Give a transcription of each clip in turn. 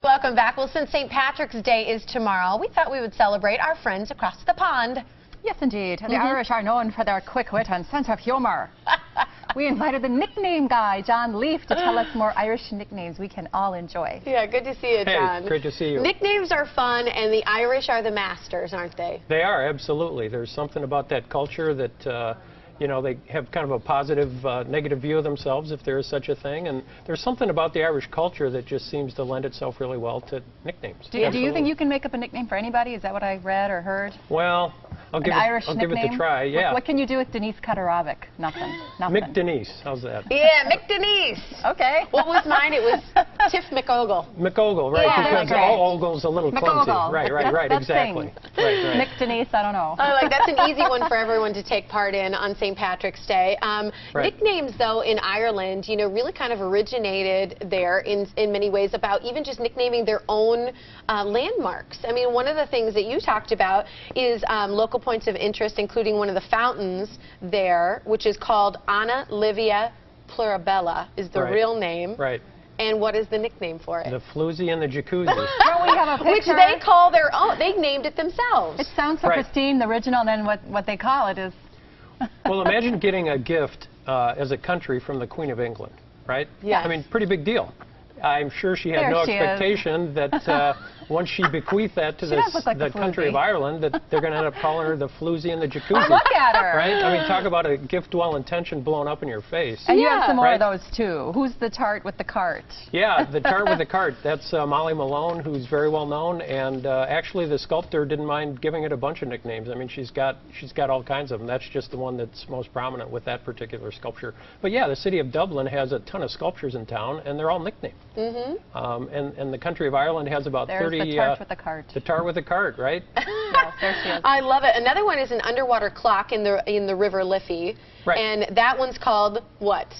Welcome back. Well, since St. Patrick's Day is tomorrow, we thought we would celebrate our friends across the pond. Yes, indeed. The Irish are known for their quick wit and sense of humor. We invited the nickname guy, John Leaf, to tell us more Irish nicknames we can all enjoy. Yeah, good to see you, John. Hey, great to see you. Nicknames are fun, and the Irish are the masters, aren't they? They are, absolutely. There's something about that culture that, you know, they have kind of a positive, negative view of themselves, if there is such a thing. And there's something about the Irish culture that just seems to lend itself really well to nicknames. Do you think you can make up a nickname for anybody? Is that what I read or heard? Well, I'll give it a try. Yeah. What can you do with Denise Katarovic? Nothing. Nothing. Mick Denise. How's that? Yeah, Mick Denise. Okay. What was mine? It was Tiff McOgle. McOgle, right? Yeah, because Ogle's a little clumsy. McOgle. Right, exactly. Right. Mick Denise, I don't know. That's an easy one for everyone to take part in on St. Patrick's Day. Nicknames, though, in Ireland, you know, really kind of originated there in many ways about even just nicknaming their own landmarks. I mean, one of the things that you talked about is local points of interest, including one of the fountains there, which is called Anna Livia Plurabella, is the real name. Right. And what is the nickname for it? The floozy and the jacuzzi. Don't we have a picture? Which they call their own. They named it themselves. It sounds so pristine, the original, and then what they call it is... Well, imagine getting a gift as a country from the Queen of England, right? Yes. I mean, pretty big deal. I'm sure she had no expectation that once she bequeathed that to the country of Ireland, that they're going to end up calling her the floozy and the jacuzzi. Look at her. Right? I mean, talk about a gift well-intentioned blown up in your face. And you have some more of those, too. Who's the tart with the cart? Yeah, the tart with the cart. That's Molly Malone, who's very well known, and actually the sculptor didn't mind giving it a bunch of nicknames. I mean, she's got all kinds of them. That's just the one that's most prominent with that particular sculpture. But yeah, the city of Dublin has a ton of sculptures in town, and they're all nicknamed. And the country of Ireland has about 30... the tart with the cart. The tart with the cart, right? Yes, there she is. I love it. Another one is an underwater clock in the River Liffey. Right. And that one's called what?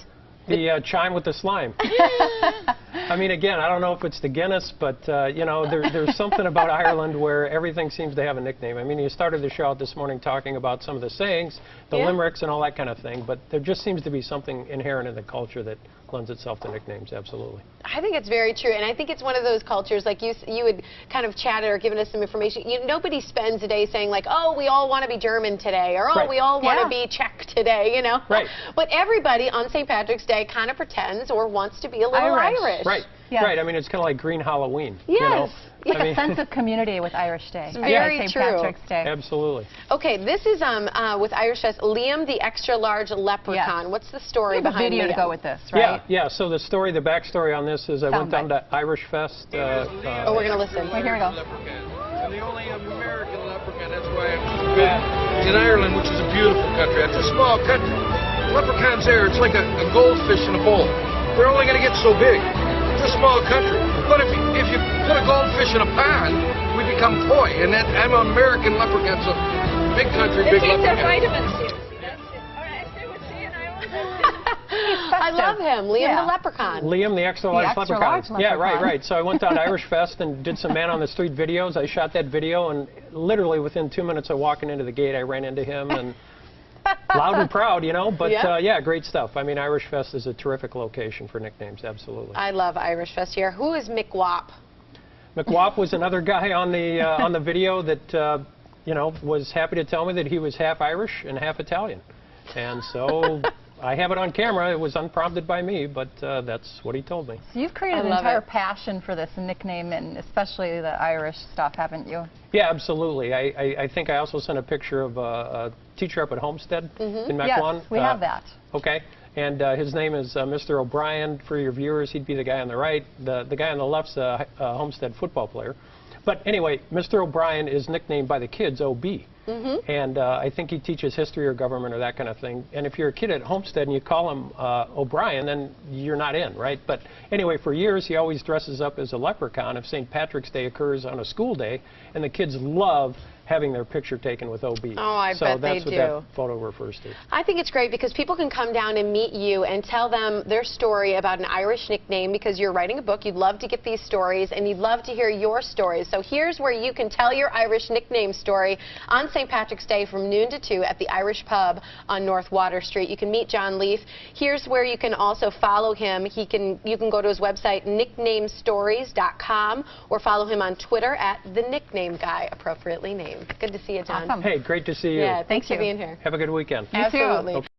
The chime with the slime. I mean, again, I don't know if it's the Guinness, but, you know, there's something about Ireland where everything seems to have a nickname. I mean, you started the show out this morning talking about some of the sayings, the limericks and all that kind of thing, but there just seems to be something inherent in the culture that lends itself to nicknames, absolutely. I think it's very true, and I think it's one of those cultures, like you had kind of chatted or given us some information. Nobody spends a day saying, like, oh, we all want to be German today, or oh, we all want to be Czech today, you know? Right. But everybody on St. Patrick's Day kind of pretends or wants to be a little Irish. Right. Yes. Right. I mean, it's kind of like Green Halloween. Yes. You know? It's a sense of community with Irish Day. It's very St. true. Patrick's Day. Absolutely. Okay, this is with Irish Fest, Liam the Extra Large Leprechaun. Yes. What's the story behind video Liam? to go with this, right? Yeah. So the backstory on this is I went down to Irish Fest. Oh, we're going to listen. Here we go. I'm the only American leprechaun. That's why I'm in Ireland, which is a beautiful country. It's a small country. Leprechauns there, it's like a goldfish in a bowl. They're only going to get so big. It's a small country. But if you put a goldfish in a pond, we become koi. And I'm an American leprechaun, so big country, big leprechaun. They take their vitamins here. All right, I stay with C and I love him, Liam the Leprechaun. Liam the Extra Large Leprechaun. Yeah, Leprechaun. right. So I went down to Irish Fest and did some man on the street videos. I shot that video, and literally within 2 minutes of walking into the gate, I ran into him, and loud and proud, you know. But yeah, great stuff. I mean, Irish Fest is a terrific location for nicknames, absolutely. I love Irish Fest here. Who is Mick Wop? Mick Wop was another guy on the video that you know, was happy to tell me that he was half Irish and half Italian, and so I have it on camera. It was unprompted by me, but that's what he told me. So you've created an entire passion for this nickname, and especially the Irish stuff, haven't you? Yeah, absolutely. I think I also sent a picture of a teacher up at Homestead in Mequon. Yes, we have that. Okay. And his name is Mr. O'Brien. For your viewers, he'd be the guy on the right. The guy on the left's a Homestead football player. But anyway, Mr. O'Brien is nicknamed by the kids OB. And I think he teaches history or government or that kind of thing. And if you're a kid at Homestead and you call him O'Brien, then you're not in, right? But anyway, for years, he always dresses up as a leprechaun if St. Patrick's Day occurs on a school day, and the kids love having their picture taken with OB. Oh, I bet they do. So that's what that photo refers to. I think it's great because people can come down and meet you and tell them their story about an Irish nickname because you're writing a book. You'd love to get these stories, and you'd love to hear your stories. So here's where you can tell your Irish nickname story on St. Patrick's Day from noon to 2 at the Irish Pub on North Water Street. You can meet John Leaf. Here's where you can also follow him. You can go to his website, nicknamestories.com, or follow him on Twitter at The Nickname Guy, appropriately named. Good to see you, John. Awesome. Hey, great to see you. Yeah, thanks Thank for you. being here. Have a good weekend. You too. Absolutely.